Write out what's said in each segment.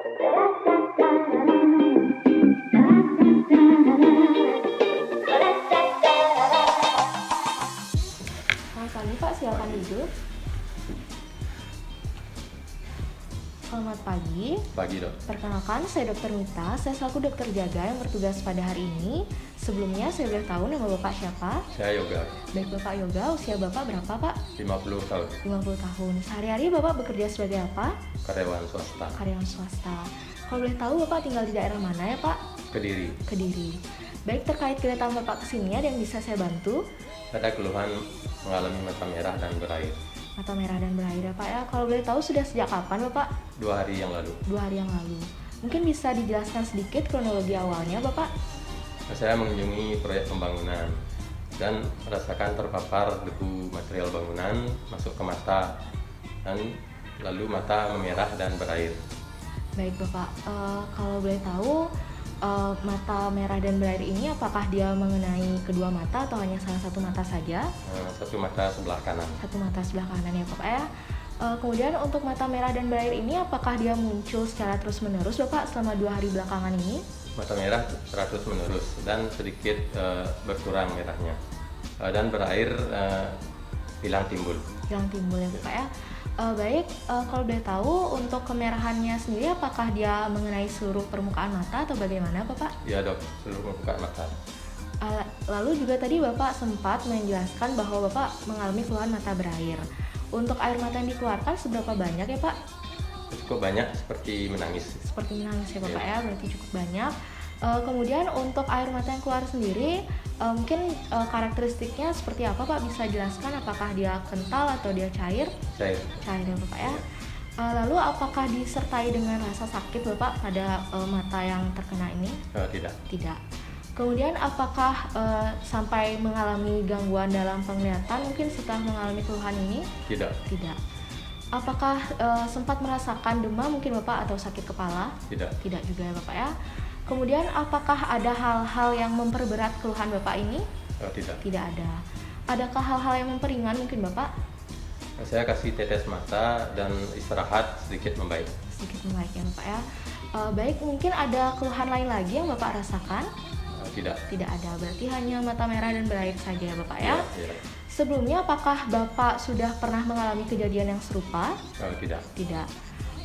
Selamat pagi Pak, silakan duduk. Selamat pagi. Pagi, Dok. Perkenalkan, saya Dr. Mita. Saya selaku dokter jaga yang bertugas pada hari ini. Sebelumnya, saya boleh tahu nama Bapak siapa? Saya Yoga, Baik Bapak Yoga, usia Bapak berapa Pak? 50 tahun, 50 tahun. Sehari-hari Bapak bekerja sebagai apa? karyawan swasta, Karyawan swasta. Kalau boleh tahu Bapak tinggal di daerah mana ya Pak? Kediri. Kediri. Baik, terkait kedatangan Bapak ke sini, ada yang bisa saya bantu? Ada keluhan mengalami mata merah dan berair. Mata merah dan berair ya Pak ya. Kalau boleh tahu sudah sejak kapan Bapak? 2 hari yang lalu. 2 hari yang lalu. Mungkin bisa dijelaskan sedikit kronologi awalnya Bapak? Saya mengunjungi proyek pembangunan dan merasakan terpapar debu material bangunan masuk ke mata dan lalu mata memerah dan berair. Baik Bapak, kalau boleh tahu mata merah dan berair ini apakah dia mengenai kedua mata atau hanya salah satu mata saja? Satu mata sebelah kanan. Satu mata sebelah kanan ya Bapak ya. Kemudian untuk mata merah dan berair ini apakah dia muncul secara terus menerus Bapak selama 2 hari belakangan ini? Mata merah terus menerus dan sedikit berkurang merahnya dan berair hilang timbul. Hilang timbul ya Bapak ya. Baik, kalau boleh tahu untuk kemerahannya sendiri apakah dia mengenai seluruh permukaan mata atau bagaimana Bapak? Ya, Dok, seluruh permukaan mata. Lalu juga tadi Bapak sempat menjelaskan bahwa Bapak mengalami keluhan mata berair. Untuk air mata yang dikeluarkan seberapa banyak ya Pak? Cukup banyak, seperti menangis. Seperti menangis ya Bapak ya, berarti cukup banyak. Kemudian untuk air mata yang keluar sendiri, mungkin karakteristiknya seperti apa Pak? Bisa jelaskan apakah dia kental atau dia cair? Cair. Cair ya Bapak ya. Lalu apakah disertai dengan rasa sakit Bapak pada mata yang terkena ini? Tidak. Tidak. Kemudian apakah sampai mengalami gangguan dalam penglihatan mungkin setelah mengalami keluhan ini? Tidak. Tidak. Apakah sempat merasakan demam mungkin Bapak atau sakit kepala? Tidak. Tidak juga ya Bapak ya. Kemudian apakah ada hal-hal yang memperberat keluhan Bapak ini? Tidak. Tidak ada. Adakah hal-hal yang memperingan mungkin Bapak? Saya kasih tetes mata dan istirahat, sedikit membaik. Sedikit membaik ya Bapak ya. Baik, mungkin ada keluhan lain lagi yang Bapak rasakan? Tidak. Tidak ada, berarti hanya mata merah dan berair saja ya Bapak ya. Ya. Sebelumnya apakah Bapak sudah pernah mengalami kejadian yang serupa? Tidak. Tidak.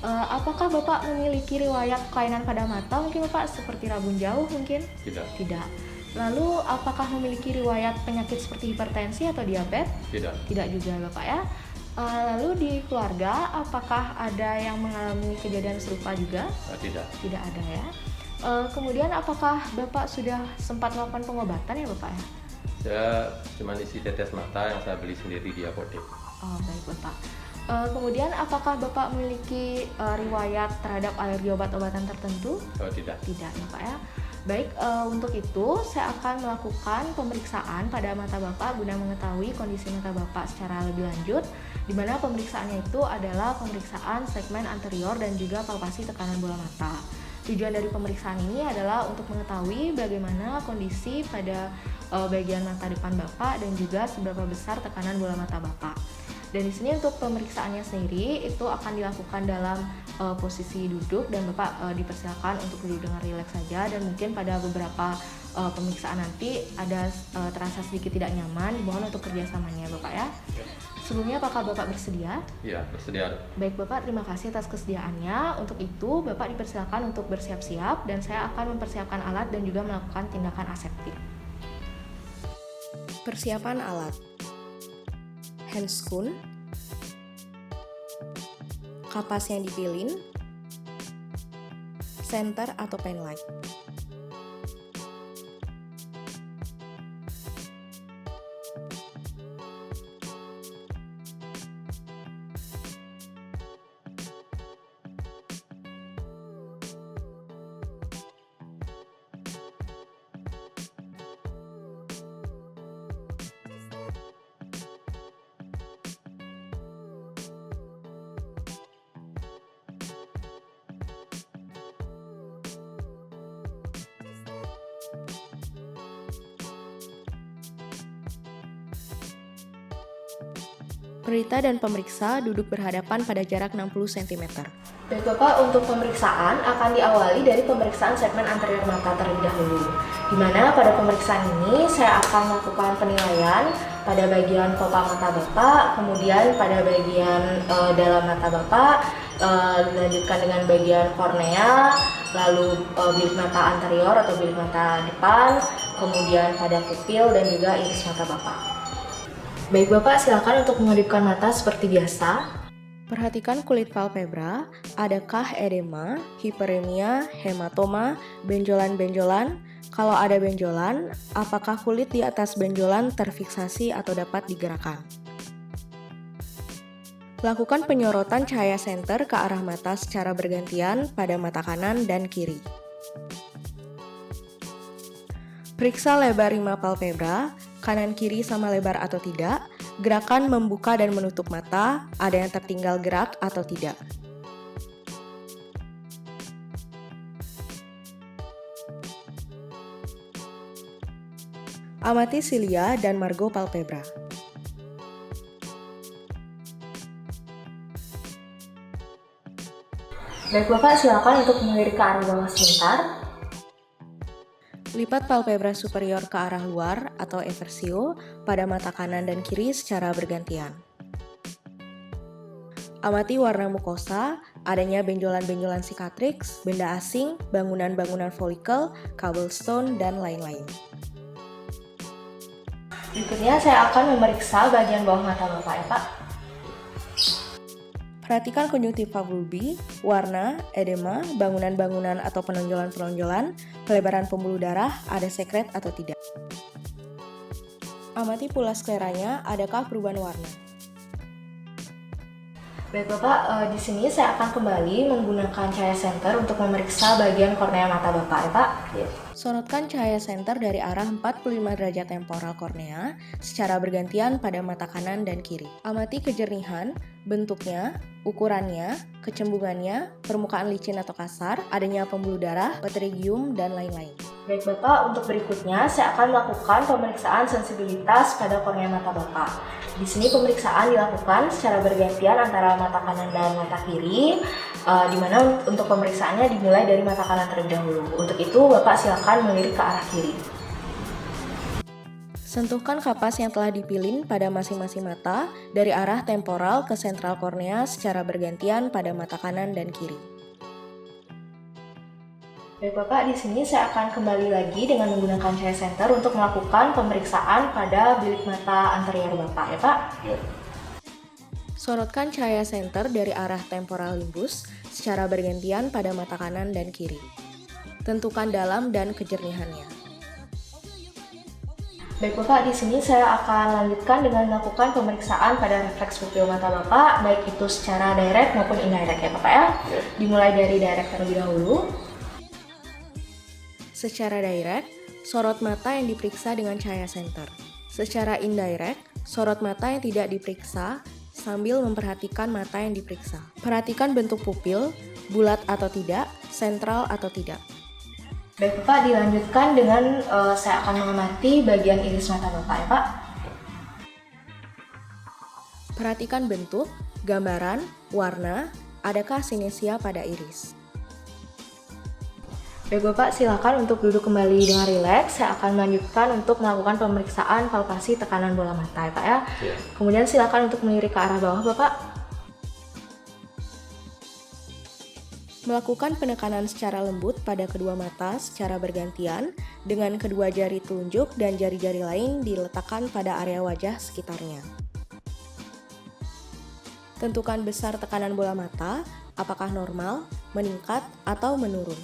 Apakah Bapak memiliki riwayat kelainan pada mata mungkin Bapak seperti rabun jauh mungkin? Tidak. Tidak. Lalu apakah memiliki riwayat penyakit seperti hipertensi atau diabetes? Tidak. Tidak juga Bapak ya. Lalu di keluarga apakah ada yang mengalami kejadian serupa juga? Tidak. Tidak ada ya. Kemudian apakah Bapak sudah sempat melakukan pengobatan ya Bapak ya? Saya cuma isi tetes mata yang saya beli sendiri di apotek. Oh baik Bapak. Kemudian apakah Bapak memiliki riwayat terhadap alergi obat-obatan tertentu? Tidak. Tidak Bapak ya. Baik, untuk itu saya akan melakukan pemeriksaan pada mata Bapak guna mengetahui kondisi mata Bapak secara lebih lanjut, di mana pemeriksaannya itu adalah pemeriksaan segmen anterior dan juga palpasi tekanan bola mata. Tujuan dari pemeriksaan ini adalah untuk mengetahui bagaimana kondisi pada bagian mata depan Bapak dan juga seberapa besar tekanan bola mata Bapak. Dan di sini untuk pemeriksaannya sendiri itu akan dilakukan dalam posisi duduk dan Bapak dipersilakan untuk duduk dengan rileks saja, dan mungkin pada beberapa pemeriksaan nanti ada terasa sedikit tidak nyaman, dimohon untuk kerjasamanya Bapak ya. Sebelumnya apakah Bapak bersedia? Iya, bersedia. Baik Bapak, terima kasih atas kesediaannya. Untuk itu Bapak dipersilakan untuk bersiap-siap dan saya akan mempersiapkan alat dan juga melakukan tindakan aseptik. Persiapan alat: handscoon, kapas yang dipilin, senter atau penlight. Pelita dan pemeriksa duduk berhadapan pada jarak 60 cm. Baik Bapak, untuk pemeriksaan akan diawali dari pemeriksaan segmen anterior mata terlebih dahulu. Di mana pada pemeriksaan ini saya akan melakukan penilaian pada bagian kopa mata Bapak, kemudian pada bagian dalam mata Bapak, dilanjutkan dengan bagian kornea, lalu bilik mata anterior atau bilik mata depan, kemudian pada pupil dan juga iris mata Bapak. Baik Bapak, silakan untuk mengadupkan mata seperti biasa. Perhatikan kulit palpebra, adakah edema, hiperemia, hematoma, benjolan-benjolan? Kalau ada benjolan, apakah kulit di atas benjolan terfiksasi atau dapat digerakkan? Lakukan penyorotan cahaya senter ke arah mata secara bergantian pada mata kanan dan kiri. Periksa lebar rima palpebra, kanan kiri sama lebar atau tidak, gerakan membuka dan menutup mata, ada yang tertinggal gerak atau tidak. Amati silia dan margo palpebra. Baik Bapak, silakan untuk melirik ke arah bawah sebentar. Lipat palpebra superior ke arah luar atau eversio pada mata kanan dan kiri secara bergantian. Amati warna mukosa, adanya benjolan-benjolan sikatrix, benda asing, bangunan-bangunan folikel, cobblestone, dan lain-lain. Berikutnya saya akan memeriksa bagian bawah mata Bapak ya Pak. Perhatikan konjungtiva bulbi, warna, edema, bangunan-bangunan atau penonjolan-penonjolan, pelebaran pembuluh darah, ada sekret atau tidak. Amati pula skleranya, adakah perubahan warna. Baik Bapak, di sini saya akan kembali menggunakan cahaya senter untuk memeriksa bagian kornea mata Bapak ya Pak. Sorotkan cahaya senter dari arah 45 derajat temporal kornea secara bergantian pada mata kanan dan kiri. Amati kejernihan, bentuknya, ukurannya, kecembungannya, permukaan licin atau kasar, adanya pembuluh darah, pterygium, dan lain-lain. Baik Bapak, untuk berikutnya saya akan melakukan pemeriksaan sensibilitas pada kornea mata Bapak. Di sini pemeriksaan dilakukan secara bergantian antara mata kanan dan mata kiri, di mana untuk pemeriksaannya dimulai dari mata kanan terlebih dahulu. Untuk itu Bapak silakan melirik ke arah kiri. Sentuhkan kapas yang telah dipilin pada masing-masing mata dari arah temporal ke sentral kornea secara bergantian pada mata kanan dan kiri. Baik Bapak, di sini saya akan kembali lagi dengan menggunakan cahaya senter untuk melakukan pemeriksaan pada bilik mata anterior Bapak ya Pak. Sorotkan cahaya senter dari arah temporal limbus secara bergantian pada mata kanan dan kiri. Tentukan dalam dan kejernihannya. Baik Bapak, di sini saya akan lanjutkan dengan melakukan pemeriksaan pada refleks pupil mata Bapak, baik itu secara direct maupun indirect ya Bapak ya. Dimulai dari direct terlebih dahulu. Secara direct, sorot mata yang diperiksa dengan cahaya senter. Secara indirect, sorot mata yang tidak diperiksa sambil memperhatikan mata yang diperiksa. Perhatikan bentuk pupil, bulat atau tidak, sentral atau tidak. Baik Bapak, dilanjutkan dengan saya akan mengamati bagian iris mata Bapak ya Pak. Perhatikan bentuk, gambaran, warna, adakah sinesia pada iris. Baik Bapak, silakan untuk duduk kembali dengan rileks. Saya akan melanjutkan untuk melakukan pemeriksaan palpasi tekanan bola mata ya Pak ya. Kemudian silakan untuk melirik ke arah bawah Bapak. Melakukan penekanan secara lembut pada kedua mata secara bergantian dengan kedua jari telunjuk dan jari-jari lain diletakkan pada area wajah sekitarnya. Tentukan besar tekanan bola mata, apakah normal, meningkat, atau menurun.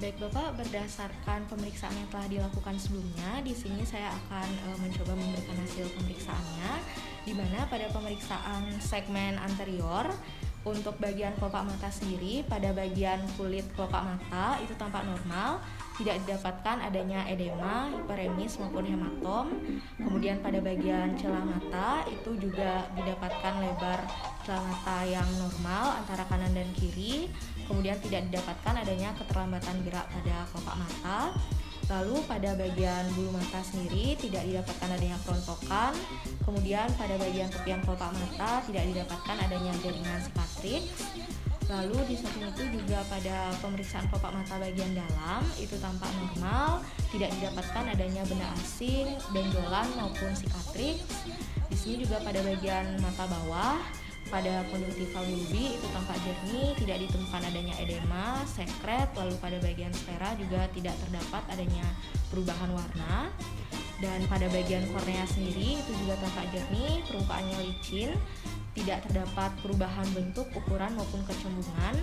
Baik Bapak, berdasarkan pemeriksaan yang telah dilakukan sebelumnya, di sini saya akan mencoba memberikan hasil pemeriksaannya, di mana pada pemeriksaan segmen anterior Untuk bagian kelopak mata sendiri, pada bagian kulit kelopak mata itu tampak normal, tidak didapatkan adanya edema, hiperemis maupun hematom. Kemudian pada bagian celah mata itu juga didapatkan lebar celah mata yang normal antara kanan dan kiri. Kemudian tidak didapatkan adanya keterlambatan gerak pada kelopak mata. Lalu pada bagian bulu mata sendiri tidak didapatkan adanya kerontokan. Kemudian pada bagian tepian kelopak mata tidak didapatkan adanya jaringan sikatrik. Lalu di samping itu juga pada pemeriksaan kelopak mata bagian dalam itu tampak normal, tidak didapatkan adanya benda asing, benjolan maupun sikatrik. Di sini juga pada bagian mata bawah, pada konjungtiva bulbi itu tampak jernih, tidak ditemukan adanya edema, sekret. Lalu pada bagian sklera juga tidak terdapat adanya perubahan warna. Dan pada bagian kornea sendiri itu juga tampak jernih, permukaannya licin, tidak terdapat perubahan bentuk, ukuran maupun kecembungan.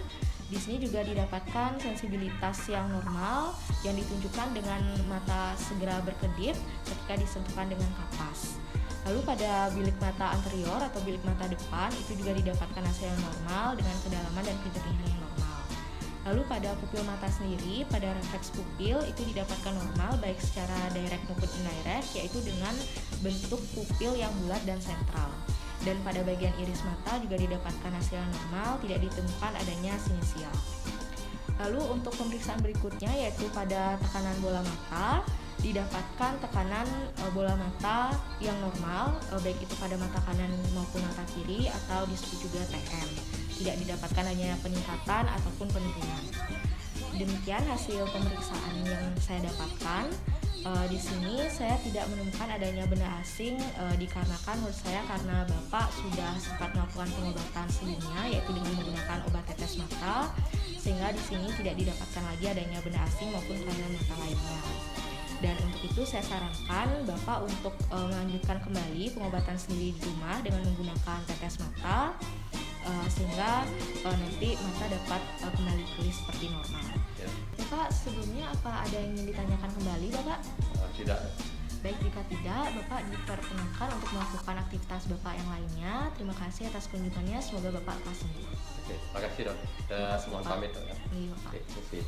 Di sini juga didapatkan sensibilitas yang normal yang ditunjukkan dengan mata segera berkedip ketika disentuhkan dengan kapas. Lalu pada bilik mata anterior atau bilik mata depan itu juga didapatkan hasil yang normal dengan kedalaman dan kejernihan yang normal. Lalu pada pupil mata sendiri, pada refleks pupil itu didapatkan normal baik secara direct maupun indirect, yaitu dengan bentuk pupil yang bulat dan sentral. Dan pada bagian iris mata juga didapatkan hasil yang normal, tidak ditemukan adanya sinisial. Lalu untuk pemeriksaan berikutnya yaitu pada tekanan bola mata, didapatkan tekanan bola mata yang normal, baik itu pada mata kanan maupun mata kiri, atau disebut juga TM. Tidak didapatkan hanya peningkatan ataupun penurunan. Demikian hasil pemeriksaan yang saya dapatkan. Di sini saya tidak menemukan adanya benda asing, dikarenakan menurut saya karena Bapak sudah sempat melakukan pengobatan sebelumnya, yaitu dengan menggunakan obat tetes mata, sehingga di sini tidak didapatkan lagi adanya benda asing maupun kelainan mata lainnya. Dan untuk itu saya sarankan Bapak untuk melanjutkan kembali pengobatan sendiri di rumah dengan menggunakan tetes mata, sehingga nanti mata dapat kembali pulih seperti normal. Ya. Bapak, sebelumnya apa ada yang ingin ditanyakan kembali Bapak? Tidak. Baik, jika tidak, Bapak diperkenankan untuk melakukan aktivitas Bapak yang lainnya. Terima kasih atas kunjungannya, semoga Bapak lekas sembuh. Oke, terima kasih dok. Kita mohon pamit dok ya. Iya, Bapak. Oke, terima kasih.